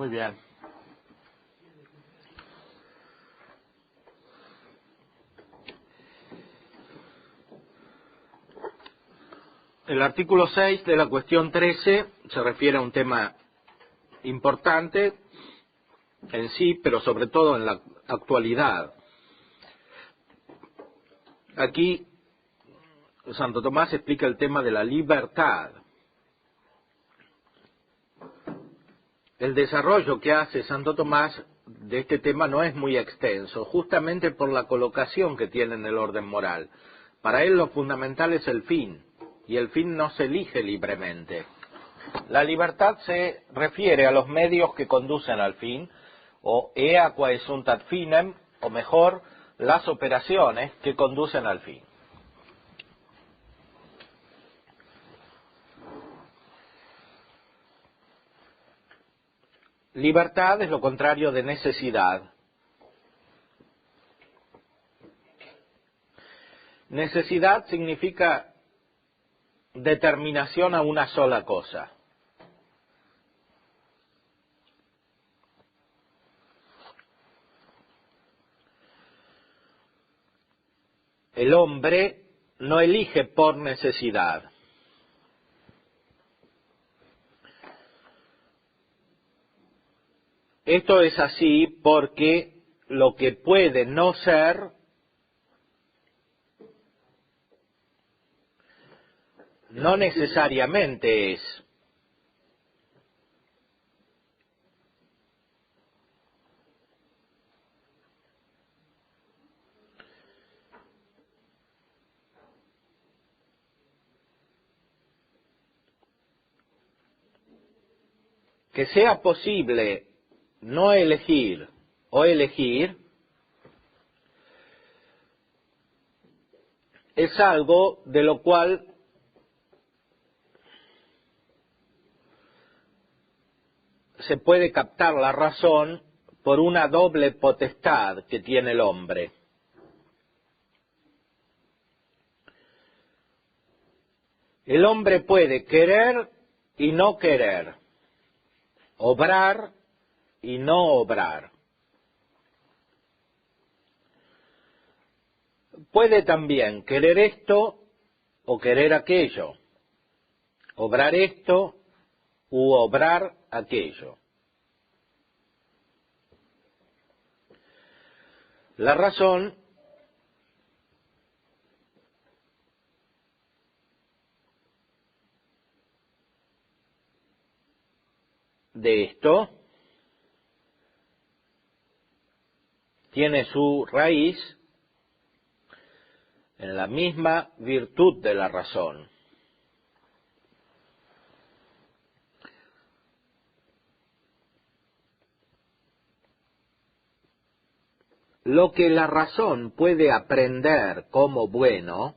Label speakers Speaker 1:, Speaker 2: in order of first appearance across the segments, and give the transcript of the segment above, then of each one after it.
Speaker 1: Muy bien. El artículo 6 de la cuestión 13 se refiere a un tema importante en sí, pero sobre todo en la actualidad. Aquí Santo Tomás explica el tema de la libertad. El desarrollo que hace Santo Tomás de este tema no es muy extenso, justamente por la colocación que tiene en el orden moral. Para él lo fundamental es el fin, y el fin no se elige libremente. La libertad se refiere a los medios que conducen al fin, o ea quae sunt ad finem, o mejor, las operaciones que conducen al fin. Libertad es lo contrario de necesidad. Necesidad significa determinación a una sola cosa. El hombre no elige por necesidad. Esto es así porque lo que puede no ser no necesariamente es. Que sea posible no elegir o elegir es algo de lo cual se puede captar la razón por una doble potestad que tiene el hombre. El hombre puede querer y no querer, obrar y no obrar. Puede también querer esto o querer aquello, obrar esto u obrar aquello. La razón de esto tiene su raíz en la misma virtud de la razón. Lo que la razón puede aprender como bueno,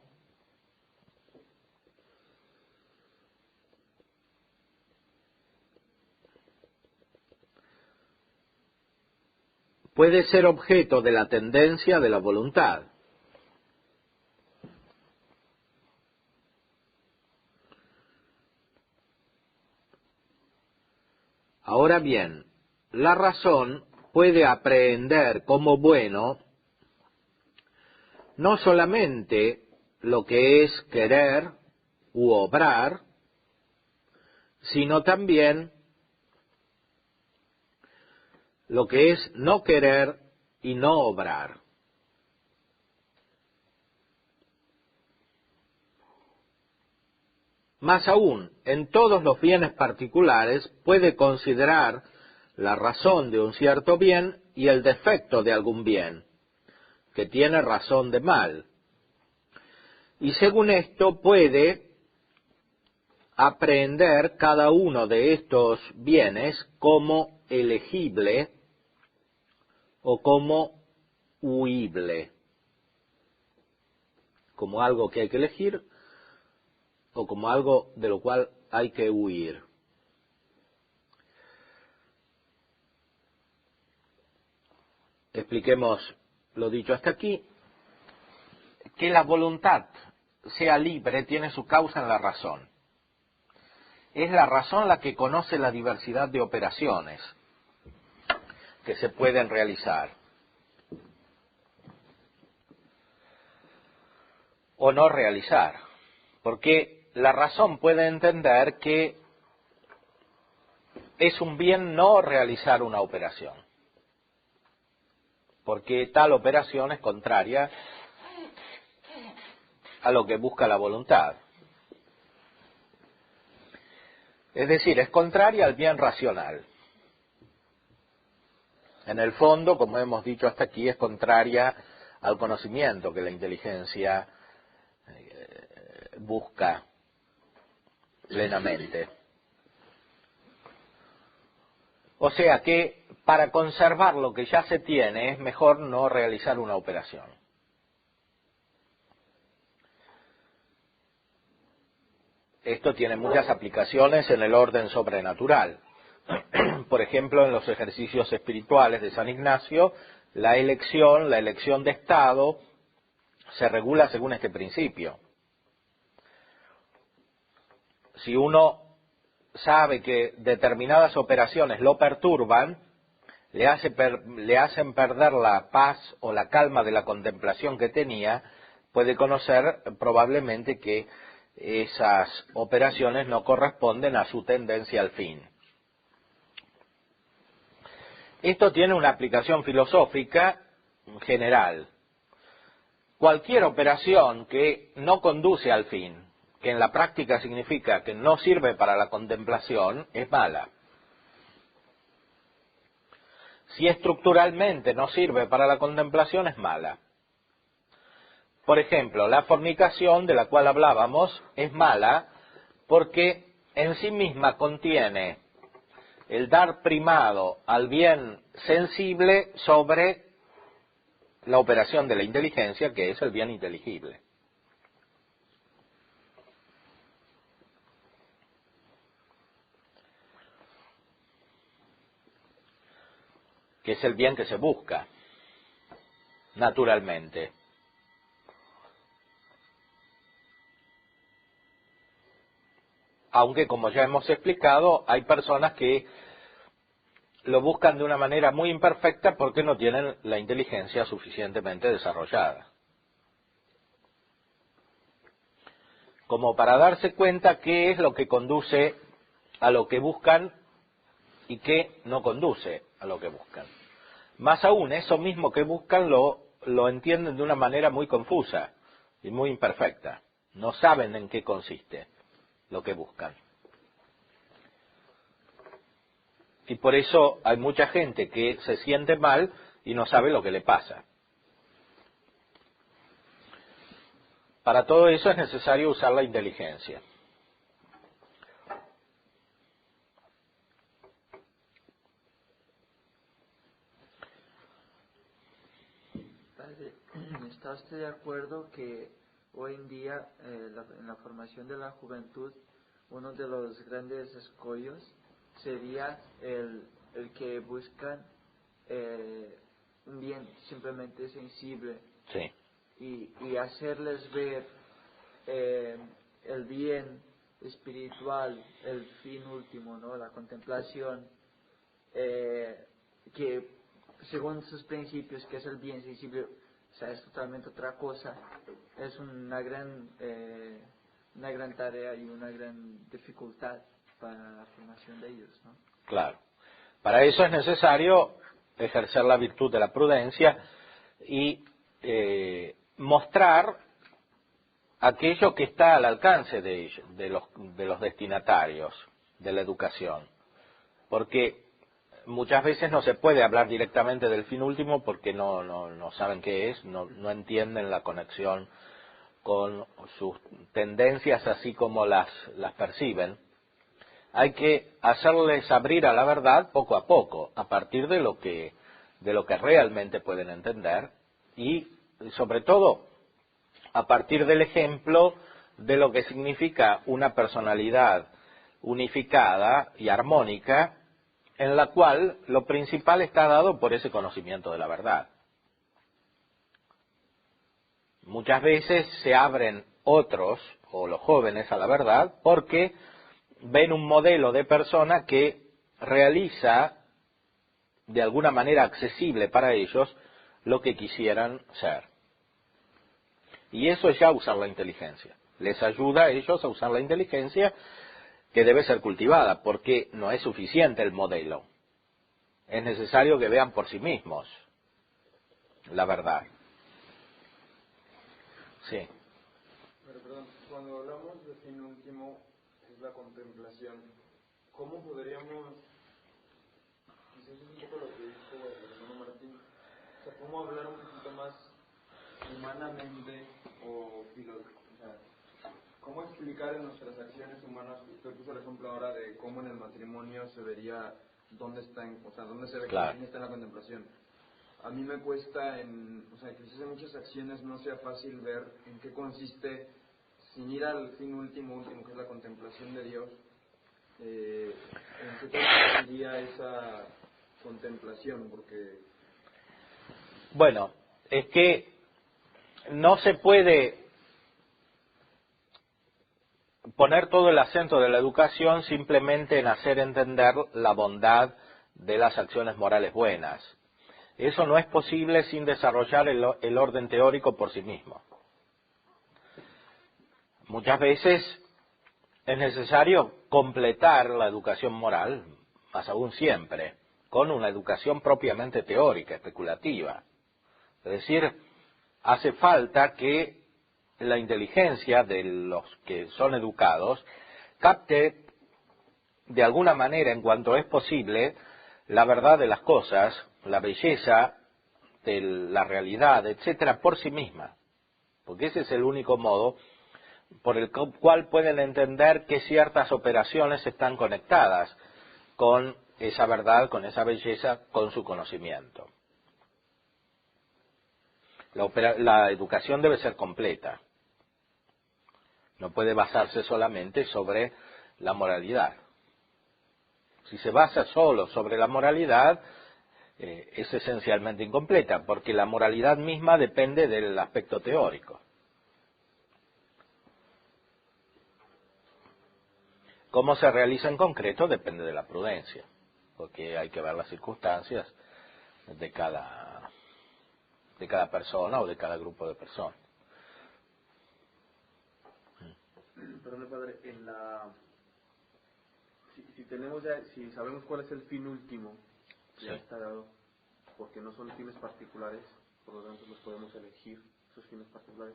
Speaker 1: puede ser objeto de la tendencia de la voluntad. Ahora bien, la razón puede aprehender como bueno no solamente lo que es querer u obrar, sino también lo que es no querer y no obrar. Más aún, en todos los bienes particulares puede considerar la razón de un cierto bien y el defecto de algún bien, que tiene razón de mal. Y según esto puede aprehender cada uno de estos bienes como elegible o como huible, como algo que hay que elegir o como algo de lo cual hay que huir. Expliquemos lo dicho hasta aquí. Que la voluntad sea libre tiene su causa en la razón. Es la razón la que conoce la diversidad de operaciones. que se pueden realizar o no realizar, porque la razón puede entender que es un bien no realizar una operación, porque tal operación es contraria a lo que busca la voluntad. Es decir, es contraria al bien racional. En el fondo, como hemos dicho hasta aquí, es contraria al conocimiento que la inteligencia busca plenamente. O sea que para conservar lo que ya se tiene es mejor no realizar una operación. Esto tiene muchas aplicaciones en el orden sobrenatural. Por ejemplo, en los ejercicios espirituales de San Ignacio, la elección de estado, se regula según este principio. Si uno sabe que determinadas operaciones lo perturban, le hacen perder la paz o la calma de la contemplación que tenía, puede conocer probablemente que esas operaciones no corresponden a su tendencia al fin. Esto tiene una aplicación filosófica general. Cualquier operación que no conduce al fin, que en la práctica significa que no sirve para la contemplación, es mala. Si estructuralmente no sirve para la contemplación, es mala. Por ejemplo, la fornicación de la cual hablábamos es mala porque en sí misma contiene el dar primado al bien sensible sobre la operación de la inteligencia, que es el bien inteligible. Que es el bien que se busca, naturalmente. Aunque, como ya hemos explicado, hay personas que lo buscan de una manera muy imperfecta porque no tienen la inteligencia suficientemente desarrollada, como para darse cuenta qué es lo que conduce a lo que buscan y qué no conduce a lo que buscan. Más aún, eso mismo que buscan lo entienden de una manera muy confusa y muy imperfecta. No saben en qué consiste lo que buscan. Y por eso hay mucha gente que se siente mal y no sabe lo que le pasa. Para todo eso es necesario usar la inteligencia.
Speaker 2: Padre, ¿está usted de acuerdo que hoy en día en la formación de la juventud uno de los grandes escollos sería el que buscan un bien simplemente sensible
Speaker 1: Sí.
Speaker 2: y hacerles ver el bien espiritual, el fin último, ¿no? La contemplación, que según sus principios, que es el bien sensible, o sea, es totalmente otra cosa, es una gran tarea y una gran dificultad para la formación de ellos, ¿no?
Speaker 1: Claro. Para eso es necesario ejercer la virtud de la prudencia y mostrar aquello que está al alcance de ellos, de los destinatarios de la educación. Porque muchas veces no se puede hablar directamente del fin último porque no saben qué es, no entienden la conexión con sus tendencias así como las perciben. Hay que hacerles abrir a la verdad poco a poco, a partir de lo que realmente pueden entender y, sobre todo, a partir del ejemplo de lo que significa una personalidad unificada y armónica, en la cual lo principal está dado por ese conocimiento de la verdad. Muchas veces se abren otros, o los jóvenes, a la verdad, porque ven un modelo de persona que realiza de alguna manera accesible para ellos lo que quisieran ser. Y eso es ya usar la inteligencia. Les ayuda a ellos a usar la inteligencia, que debe ser cultivada, porque no es suficiente el modelo. Es necesario que vean por sí mismos la verdad. Sí.
Speaker 3: Pero perdón, cuando hablamos de fin último, es la contemplación. ¿Cómo podríamos, quizás es un poco lo que dijo el hermano Martín, o sea, cómo hablar un poquito más humanamente o sea, cómo explicar en nuestras acciones humanas? Usted puso el ejemplo ahora de cómo en el matrimonio se vería dónde está, o sea, dónde se ve quién está en la contemplación. A mí me cuesta, o sea, quizás en muchas acciones no sea fácil ver en qué consiste, sin ir al fin último, que es la contemplación de Dios, en qué consistiría esa contemplación, porque...
Speaker 1: Bueno, es que no se puede poner todo el acento de la educación simplemente en hacer entender la bondad de las acciones morales buenas. Eso no es posible sin desarrollar el orden teórico por sí mismo. Muchas veces es necesario completar la educación moral, más aún siempre, con una educación propiamente teórica, especulativa. Es decir, hace falta que la inteligencia de los que son educados capte de alguna manera, en cuanto es posible, la verdad de las cosas, la belleza de la realidad, etcétera, por sí misma. Porque ese es el único modo por el cual pueden entender que ciertas operaciones están conectadas con esa verdad, con esa belleza, con su conocimiento. La educación debe ser completa. No puede basarse solamente sobre la moralidad. Si se basa solo sobre la moralidad, es esencialmente incompleta, porque la moralidad misma depende del aspecto teórico. Cómo se realiza en concreto depende de la prudencia, porque hay que ver las circunstancias de cada persona o de cada grupo de personas.
Speaker 4: Perdón, padre, si sabemos cuál es el fin último, ya está dado, porque no son fines particulares, por lo tanto los podemos elegir, esos fines particulares.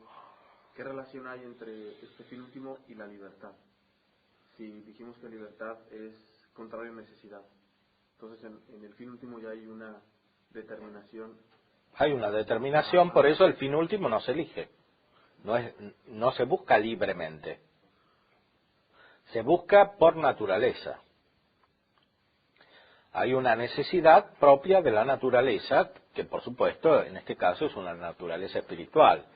Speaker 4: ¿Qué relación hay entre este fin último y la libertad? Si dijimos que libertad es contrario a necesidad, entonces en el fin último ya hay una determinación.
Speaker 1: Hay una determinación, por eso el fin último no se elige, no se busca libremente, se busca por naturaleza. Hay una necesidad propia de la naturaleza, que por supuesto en este caso es una naturaleza espiritual.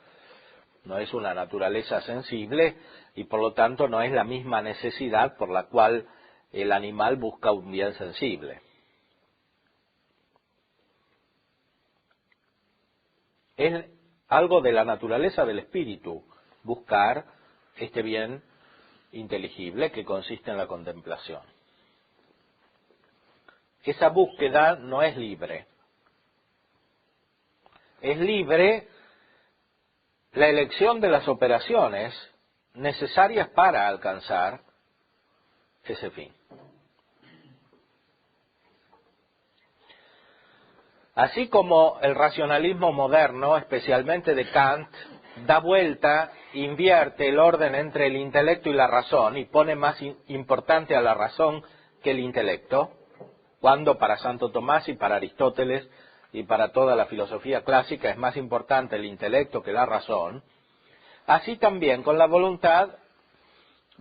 Speaker 1: No es una naturaleza sensible y por lo tanto no es la misma necesidad por la cual el animal busca un bien sensible. Es algo de la naturaleza del espíritu buscar este bien inteligible que consiste en la contemplación. Esa búsqueda no es libre. Es libre la elección de las operaciones necesarias para alcanzar ese fin. Así como el racionalismo moderno, especialmente de Kant, da vuelta, invierte el orden entre el intelecto y la razón y pone más importante a la razón que el intelecto, cuando para Santo Tomás y para Aristóteles y para toda la filosofía clásica es más importante el intelecto que la razón, así también con la voluntad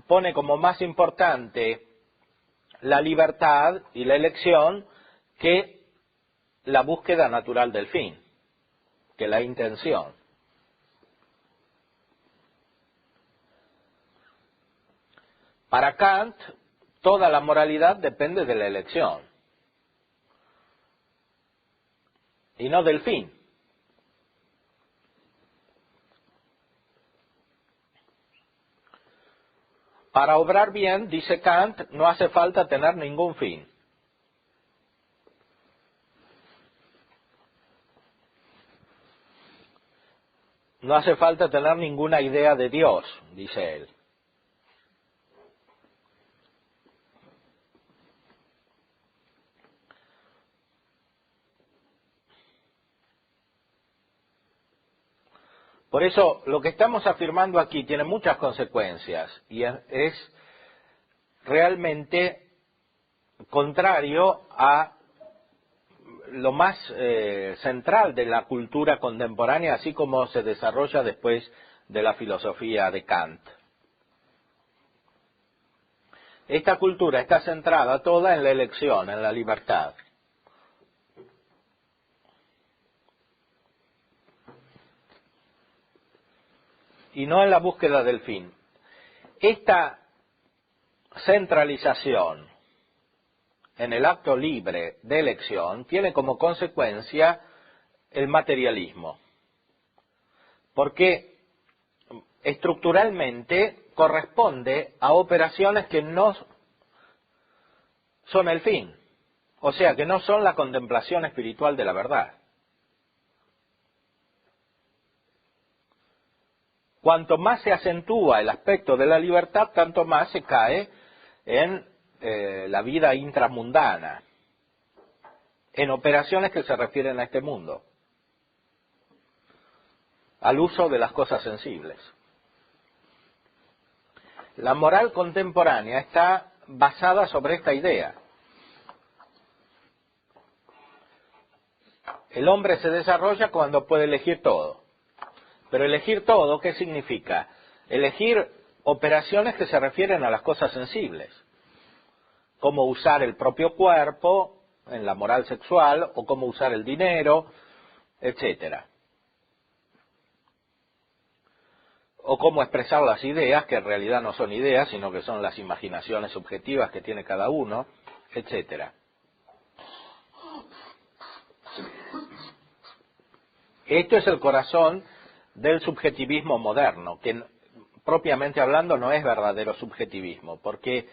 Speaker 1: pone como más importante la libertad y la elección que la búsqueda natural del fin, que la intención. Para Kant, toda la moralidad depende de la elección y no del fin. Para obrar bien, dice Kant, no hace falta tener ningún fin. no hace falta tener ninguna idea de Dios, dice él. Por eso, lo que estamos afirmando aquí tiene muchas consecuencias y es realmente contrario a lo más central de la cultura contemporánea, así como se desarrolla después de la filosofía de Kant. Esta cultura está centrada toda en la elección, en la libertad. Y no en la búsqueda del fin. Esta centralización en el acto libre de elección tiene como consecuencia el materialismo, porque estructuralmente corresponde a operaciones que no son el fin, o sea, que no son la contemplación espiritual de la verdad. Cuanto más se acentúa el aspecto de la libertad, tanto más se cae en la vida intramundana, en operaciones que se refieren a este mundo, al uso de las cosas sensibles. La moral contemporánea está basada sobre esta idea. El hombre se desarrolla cuando puede elegir todo. Pero elegir todo, ¿qué significa? Elegir operaciones que se refieren a las cosas sensibles. Cómo usar el propio cuerpo en la moral sexual, o cómo usar el dinero, etcétera. O cómo expresar las ideas, que en realidad no son ideas, sino que son las imaginaciones subjetivas que tiene cada uno, etcétera. Esto es el corazón del subjetivismo moderno, que propiamente hablando no es verdadero subjetivismo, porque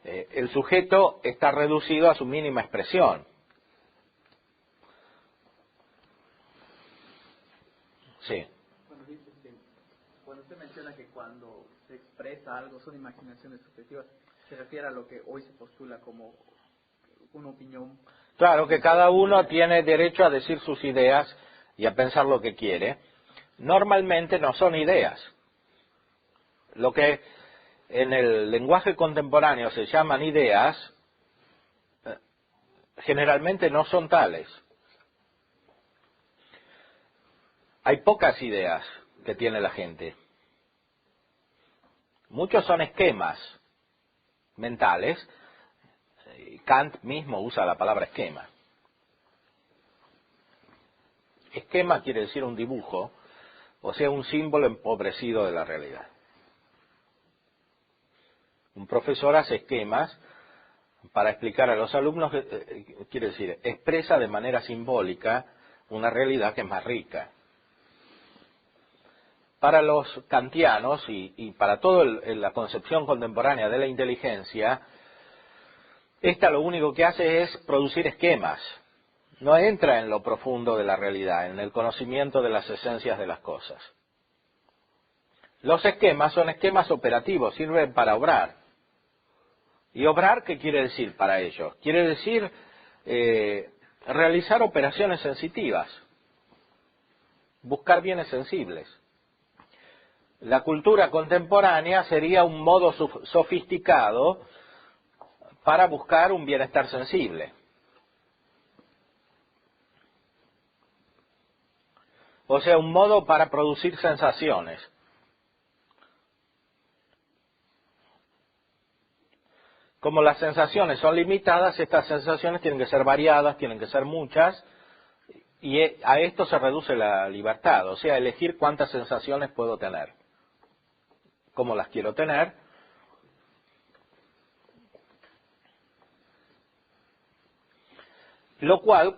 Speaker 1: el sujeto está reducido a su mínima expresión. Sí.
Speaker 5: Cuando usted menciona que cuando se expresa algo son imaginaciones subjetivas, se refiere a lo que hoy se postula como una opinión.
Speaker 1: Claro, que cada uno tiene derecho a decir sus ideas y a pensar lo que quiere. Normalmente no son ideas. Lo que en el lenguaje contemporáneo se llaman ideas, generalmente no son tales. Hay pocas ideas que tiene la gente. Muchos son esquemas mentales. Kant mismo usa la palabra esquema. Esquema quiere decir un dibujo, o sea, un símbolo empobrecido de la realidad. Un profesor hace esquemas para explicar a los alumnos, quiere decir, expresa de manera simbólica una realidad que es más rica. Para los kantianos y para toda la concepción contemporánea de la inteligencia, esta lo único que hace es producir esquemas. No entra en lo profundo de la realidad, en el conocimiento de las esencias de las cosas. Los esquemas son esquemas operativos, sirven para obrar. ¿Y obrar qué quiere decir para ellos? Quiere decir realizar operaciones sensitivas, buscar bienes sensibles. La cultura contemporánea sería un modo sofisticado para buscar un bienestar sensible. O sea, un modo para producir sensaciones. Como las sensaciones son limitadas, estas sensaciones tienen que ser variadas, tienen que ser muchas, y a esto se reduce la libertad, o sea, elegir cuántas sensaciones puedo tener, cómo las quiero tener. Lo cual,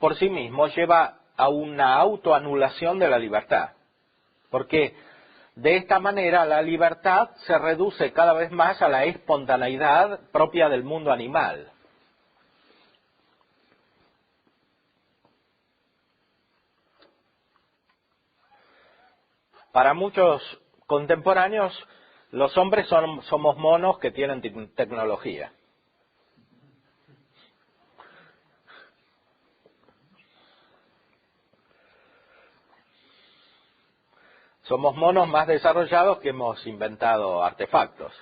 Speaker 1: por sí mismo, lleva a una autoanulación de la libertad, porque de esta manera la libertad se reduce cada vez más a la espontaneidad propia del mundo animal. Para muchos contemporáneos, los hombres somos monos que tienen tecnología. Somos monos más desarrollados que hemos inventado artefactos.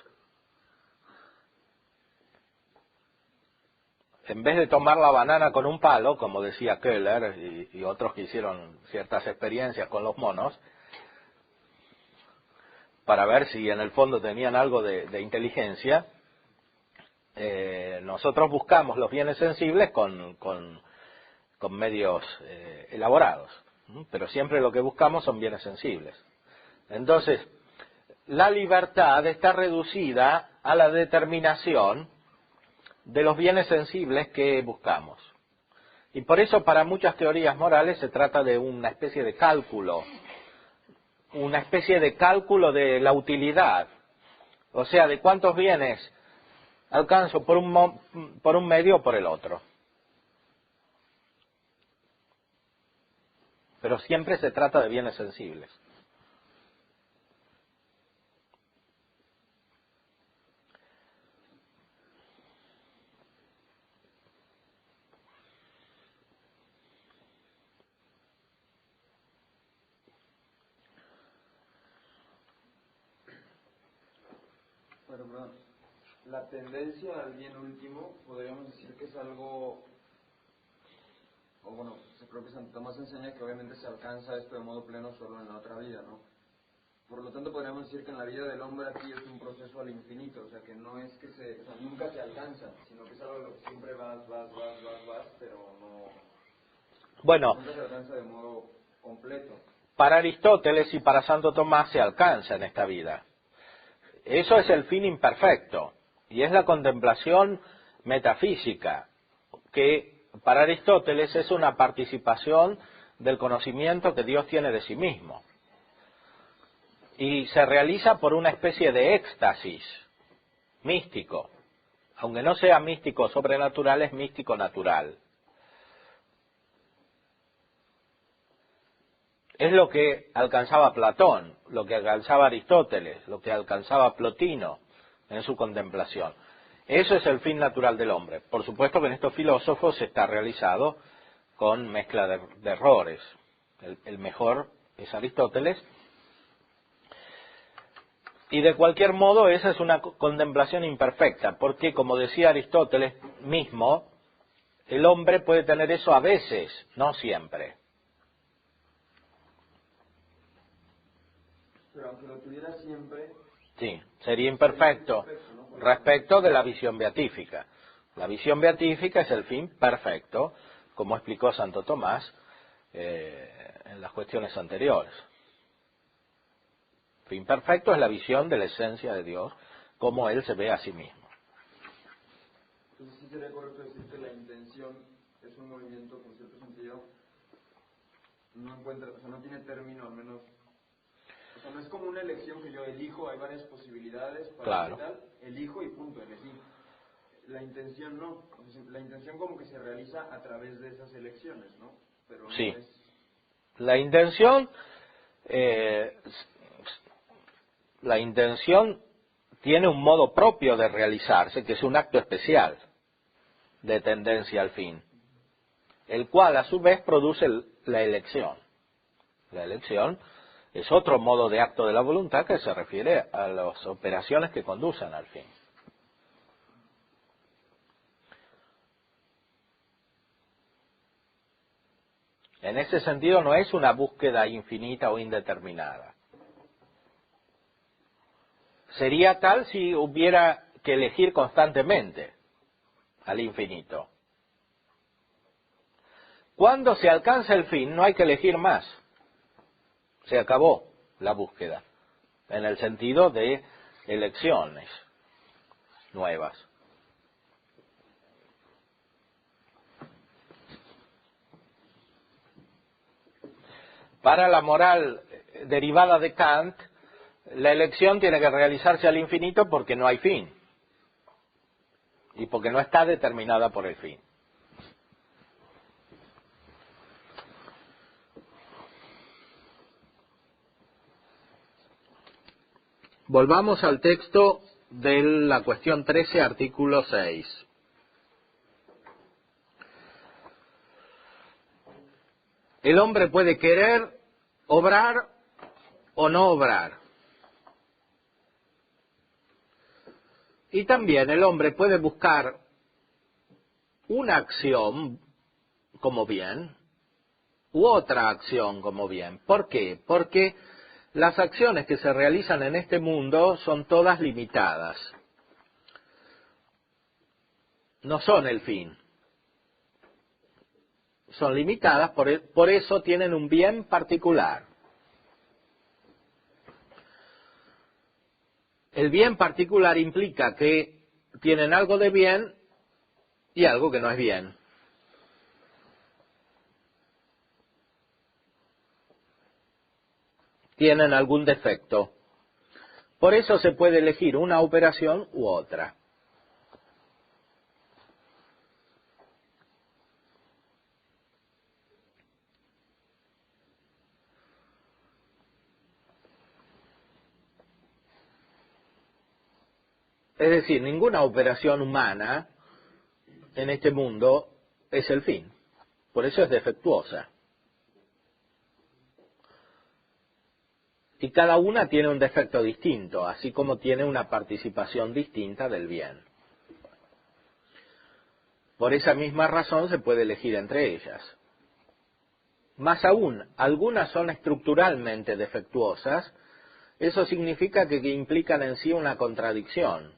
Speaker 1: En vez de tomar la banana con un palo, como decía Keller y otros que hicieron ciertas experiencias con los monos, para ver si en el fondo tenían algo de inteligencia, nosotros buscamos los bienes sensibles con medios elaborados, pero siempre lo que buscamos son bienes sensibles. Entonces, la libertad está reducida a la determinación de los bienes sensibles que buscamos. Y por eso para muchas teorías morales se trata de una especie de cálculo de la utilidad, o sea, de cuántos bienes alcanzo por un medio o por el otro. Pero siempre se trata de bienes sensibles.
Speaker 3: Bueno, perdón. La tendencia al bien último, podríamos decir que es algo, o bueno, creo que Santo Tomás enseña que obviamente se alcanza esto de modo pleno solo en la otra vida, ¿no? Por lo tanto, podríamos decir que en la vida del hombre aquí es un proceso al infinito, o sea, que no es que nunca se alcanza, sino que es algo de lo que siempre vas, pero nunca se alcanza de modo completo.
Speaker 1: Para Aristóteles y para Santo Tomás se alcanza en esta vida. Eso es el fin imperfecto, y es la contemplación metafísica, que para Aristóteles es una participación del conocimiento que Dios tiene de sí mismo. Y se realiza por una especie de éxtasis místico. Aunque no sea místico sobrenatural, es místico natural. Es lo que alcanzaba Platón, lo que alcanzaba Aristóteles, lo que alcanzaba Plotino en su contemplación. Eso es el fin natural del hombre. Por supuesto que en estos filósofos está realizado con mezcla de errores. El mejor es Aristóteles. Y de cualquier modo esa es una contemplación imperfecta, porque como decía Aristóteles mismo, el hombre puede tener eso a veces, no siempre.
Speaker 3: Pero aunque lo tuviera siempre...
Speaker 1: Sí, sería imperfecto respecto de la visión beatífica. La visión beatífica es el fin perfecto, como explicó Santo Tomás en las cuestiones anteriores. Fin perfecto es la visión de la esencia de Dios, como Él se ve a sí mismo.
Speaker 3: Entonces sí sería correcto decir que la intención es un movimiento que en cierto sentido no encuentra, o sea, no tiene término al menos. O sea, no es como una elección que yo elijo, hay varias posibilidades para tal, elijo y punto, elegí. La intención no, la intención como que se realiza a través de esas elecciones, ¿no? Pero no
Speaker 1: sí.
Speaker 3: es...
Speaker 1: La intención tiene un modo propio de realizarse, que es un acto especial de tendencia al fin, el cual a su vez produce la elección. La elección es otro modo de acto de la voluntad que se refiere a las operaciones que conducen al fin. En ese sentido no es una búsqueda infinita o indeterminada. Sería tal si hubiera que elegir constantemente al infinito. Cuando se alcanza el fin no hay que elegir más. Se acabó la búsqueda, en el sentido de elecciones nuevas. Para la moral derivada de Kant, la elección tiene que realizarse al infinito porque no hay fin y porque no está determinada por el fin. Volvamos al texto de la cuestión 13, artículo 6. El hombre puede querer obrar o no obrar. Y también el hombre puede buscar una acción como bien u otra acción como bien. ¿Por qué? Porque las acciones que se realizan en este mundo son todas limitadas. No son el fin. Son limitadas, por eso tienen un bien particular. El bien particular implica que tienen algo de bien y algo que no es bien. Tienen algún defecto. Por eso se puede elegir una operación u otra. Es decir, ninguna operación humana en este mundo es el fin. Por eso es defectuosa. Y cada una tiene un defecto distinto, así como tiene una participación distinta del bien. Por esa misma razón se puede elegir entre ellas. Más aún, algunas son estructuralmente defectuosas. Eso significa que implican en sí una contradicción,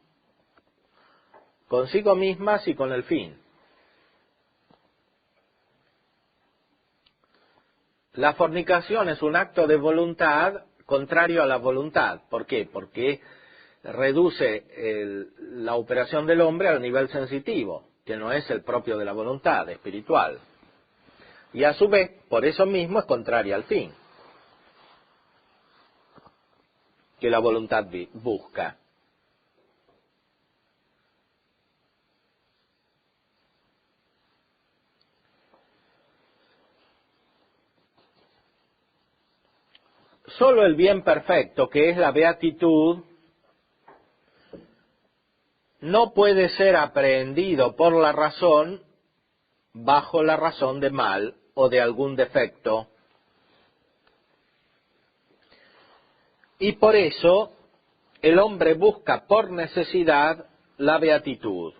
Speaker 1: consigo mismas y con el fin. La fornicación es un acto de voluntad contrario a la voluntad. ¿Por qué? Porque reduce la operación del hombre al nivel sensitivo, que no es el propio de la voluntad espiritual. Y a su vez, por eso mismo es contraria al fin que la voluntad busca. Solo el bien perfecto, que es la beatitud, no puede ser aprehendido por la razón bajo la razón de mal o de algún defecto. Y por eso el hombre busca por necesidad la beatitud.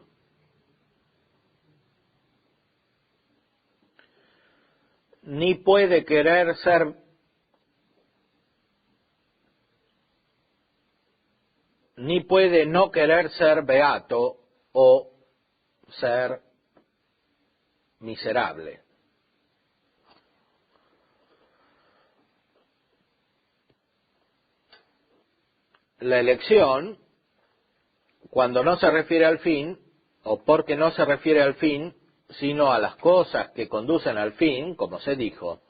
Speaker 1: Ni puede querer ser ni puede no querer ser beato o ser miserable. La elección, cuando no se refiere al fin, o porque no se refiere al fin, sino a las cosas que conducen al fin, como se dijo,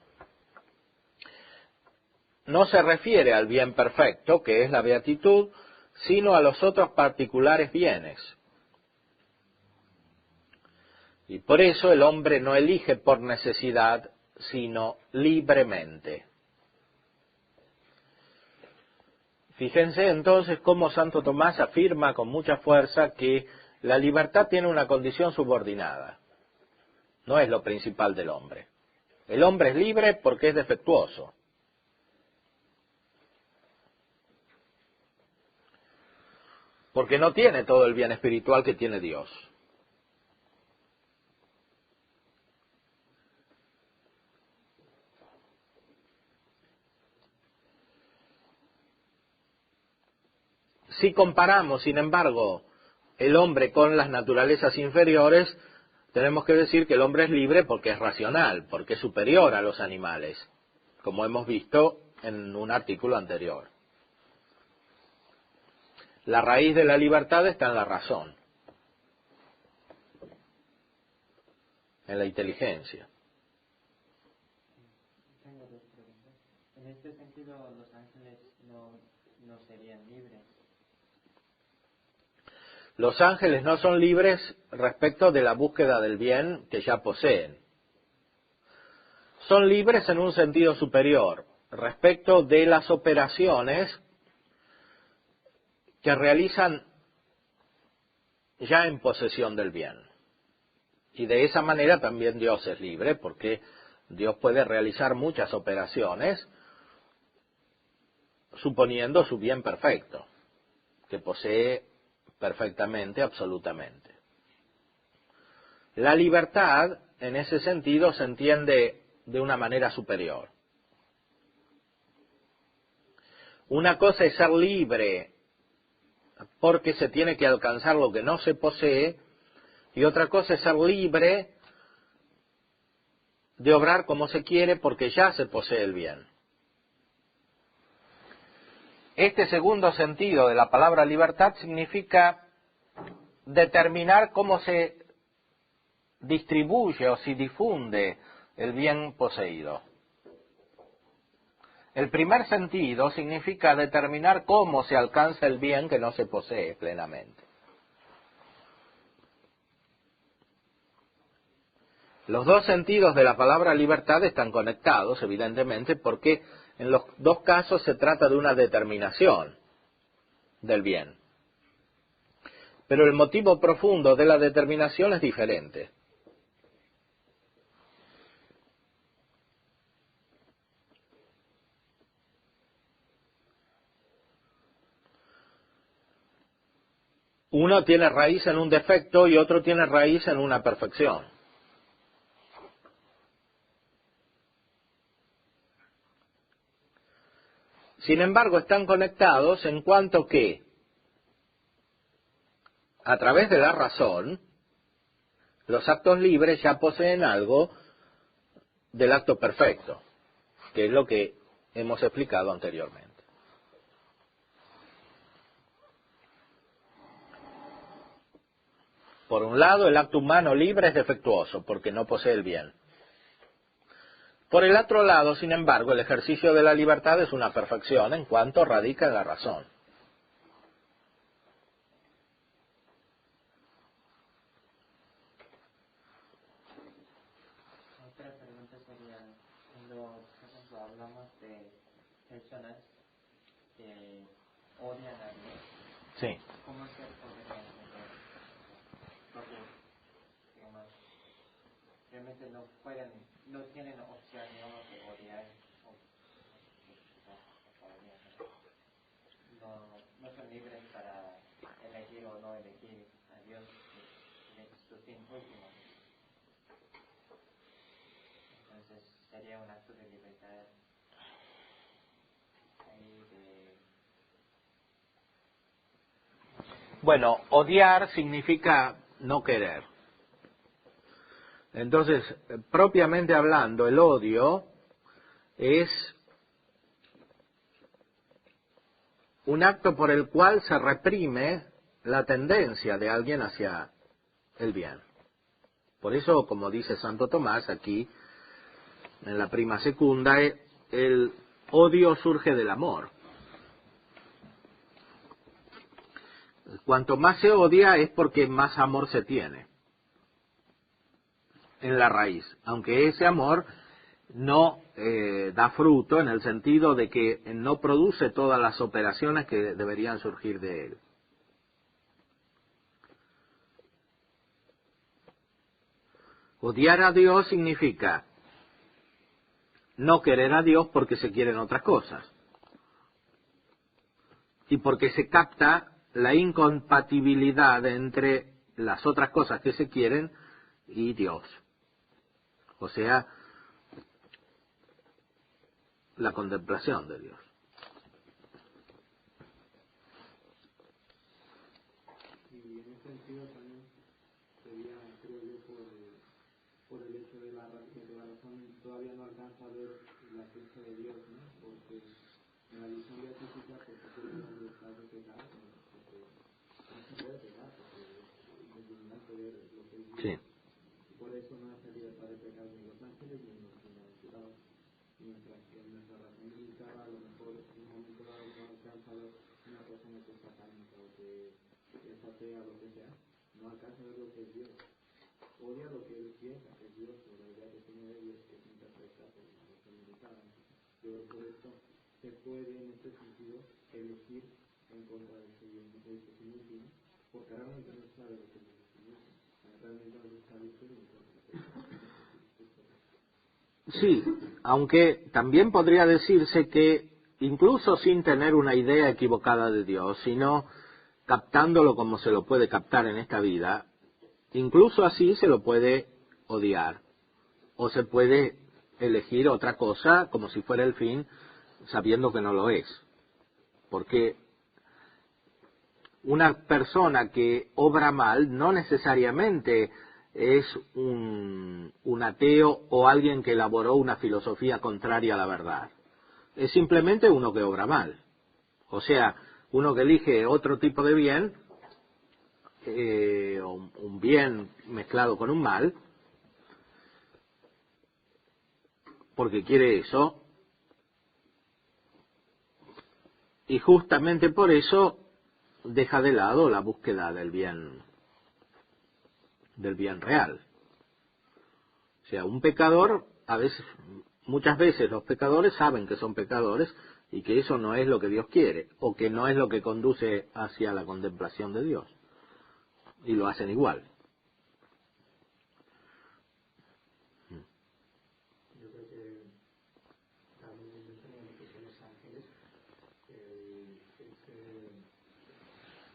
Speaker 1: no se refiere al bien perfecto, que es la beatitud, sino a los otros particulares bienes. Y por eso el hombre no elige por necesidad, sino libremente. Fíjense entonces cómo Santo Tomás afirma con mucha fuerza que la libertad tiene una condición subordinada. No es lo principal del hombre. El hombre es libre porque es defectuoso. Porque no tiene todo el bien espiritual que tiene Dios. Si comparamos, sin embargo, el hombre con las naturalezas inferiores, tenemos que decir que el hombre es libre porque es racional, porque es superior a los animales, como hemos visto en un artículo anterior. La raíz de la libertad está en la razón, en la inteligencia.
Speaker 6: Tengo dos preguntas. En este sentido, los ángeles no serían libres.
Speaker 1: Los ángeles no son libres respecto de la búsqueda del bien que ya poseen. Son libres en un sentido superior, respecto de las operaciones que realizan ya en posesión del bien. Y de esa manera también Dios es libre, porque Dios puede realizar muchas operaciones suponiendo su bien perfecto, que posee perfectamente, absolutamente. La libertad, en ese sentido, se entiende de una manera superior. Una cosa es ser libre porque se tiene que alcanzar lo que no se posee, y otra cosa es ser libre de obrar como se quiere porque ya se posee el bien. Este segundo sentido de la palabra libertad significa determinar cómo se distribuye o se difunde el bien poseído. El primer sentido significa determinar cómo se alcanza el bien que no se posee plenamente. Los dos sentidos de la palabra libertad están conectados, evidentemente, porque en los dos casos se trata de una determinación del bien. Pero el motivo profundo de la determinación es diferente. Uno tiene raíz en un defecto y otro tiene raíz en una perfección. Sin embargo, están conectados en cuanto que, a través de la razón, los actos libres ya poseen algo del acto perfecto, que es lo que hemos explicado anteriormente. Por un lado, el acto humano libre es defectuoso, porque no posee el bien. Por el otro lado, sin embargo, el ejercicio de la libertad es una perfección en cuanto radica en la razón.
Speaker 6: Otra pregunta sería, cuando, por ejemplo, hablamos de personas que odian a Dios,
Speaker 1: Sí.
Speaker 6: ¿cómo se podría entender? Porque, digamos, realmente no tienen opción, digamos, de odiar o no son libres para elegir o no elegir a Dios, que es su fin último. Entonces sería un acto de libertad ahí de...
Speaker 1: Bueno, odiar significa no querer. Entonces, propiamente hablando, el odio es un acto por el cual se reprime la tendencia de alguien hacia el bien. Por eso, como dice Santo Tomás aquí, en la prima secunda, el odio surge del amor. Cuanto más se odia es porque más amor se tiene en la raíz, aunque ese amor no da fruto en el sentido de que no produce todas las operaciones que deberían surgir de él. Odiar a Dios significa no querer a Dios porque se quieren otras cosas y porque se capta la incompatibilidad entre las otras cosas que se quieren y Dios. O sea, la contemplación de Dios.
Speaker 4: Y en ese sentido también sería, creo yo, por el hecho de que la razón todavía no alcanza a ver la esencia de Dios, ¿no? Porque en la visión beatífica pues se puede ver la libertad de pecar, ¿no? Porque no se puede pecar, porque es indignante ver lo que es Dios.
Speaker 1: Sí.
Speaker 4: Y por eso no hace libertad de pecar ni los ángeles ni los bienaventurados. Mientras que nuestra razón limitada a lo mejor en un momento dado no alcanza a ver una persona que es satánica o que es atea o lo que sea, no alcanza a ver lo que es Dios. Odia lo que él piensa que es Dios, o la idea que tiene de Dios que es imperfecta por la razón limitada. Pero por esto se puede en este sentido elegir
Speaker 3: en contra de este fin último, porque realmente no sabe lo que es el fin último. Realmente no está listo y
Speaker 1: Sí, aunque también podría decirse que incluso sin tener una idea equivocada de Dios, sino captándolo como se lo puede captar en esta vida, incluso así se lo puede odiar, o se puede elegir otra cosa como si fuera el fin, sabiendo que no lo es. Porque una persona que obra mal no necesariamente es un ateo o alguien que elaboró una filosofía contraria a la verdad. Es simplemente uno que obra mal. O sea, uno que elige otro tipo de bien, un bien mezclado con un mal, porque quiere eso, y justamente por eso deja de lado la búsqueda del bien real. O sea, un pecador, muchas veces los pecadores saben que son pecadores y que eso no es lo que Dios quiere, o que no es lo que conduce hacia la contemplación de Dios. Y lo hacen igual.
Speaker 7: Yo creo que también mencionamos que son los ángeles,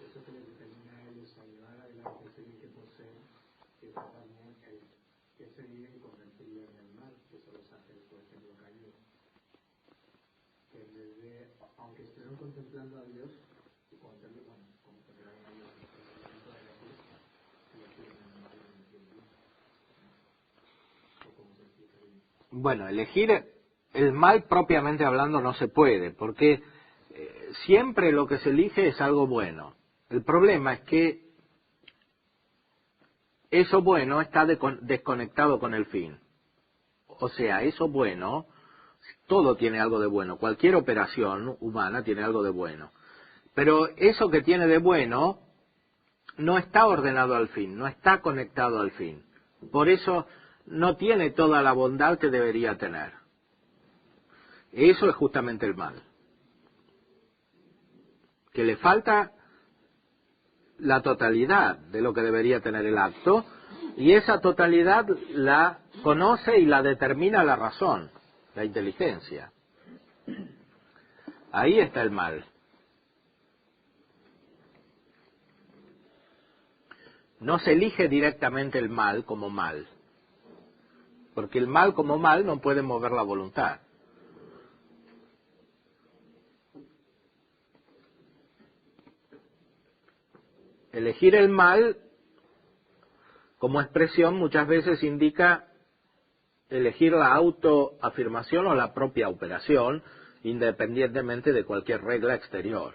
Speaker 7: eso que les determina a ellos a llevar adelante ese bien que poseen, que también ese bien y convertirlo en el mal, que son los ángeles, por ejemplo, caídos. Que en vez de, aunque estuvieron contemplando a Dios, y contemplaron a Dios en el momento de la cruz, elegieron el mal y elegieron Dios. ¿O cómo se explica bien?
Speaker 1: Bueno, elegir el mal propiamente hablando no se puede, porque siempre lo que se elige es algo bueno. El problema es que eso bueno está desconectado con el fin. O sea, eso bueno, todo tiene algo de bueno. Cualquier operación humana tiene algo de bueno. Pero eso que tiene de bueno no está ordenado al fin, no está conectado al fin. Por eso no tiene toda la bondad que debería tener. Eso es justamente el mal. Que le falta la totalidad de lo que debería tener el acto, y esa totalidad la conoce y la determina la razón, la inteligencia. Ahí está el mal. No se elige directamente el mal como mal, porque el mal como mal no puede mover la voluntad. Elegir el mal como expresión muchas veces indica elegir la autoafirmación o la propia operación, independientemente de cualquier regla exterior,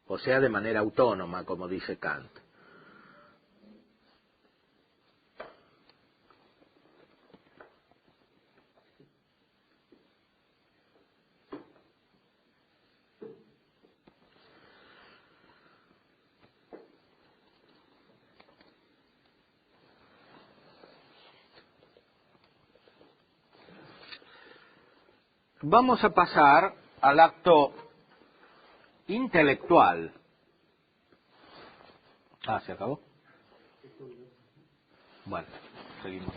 Speaker 1: o sea, de manera autónoma, como dice Kant. Vamos a pasar al acto intelectual. ¿Se acabó? Bueno, seguimos.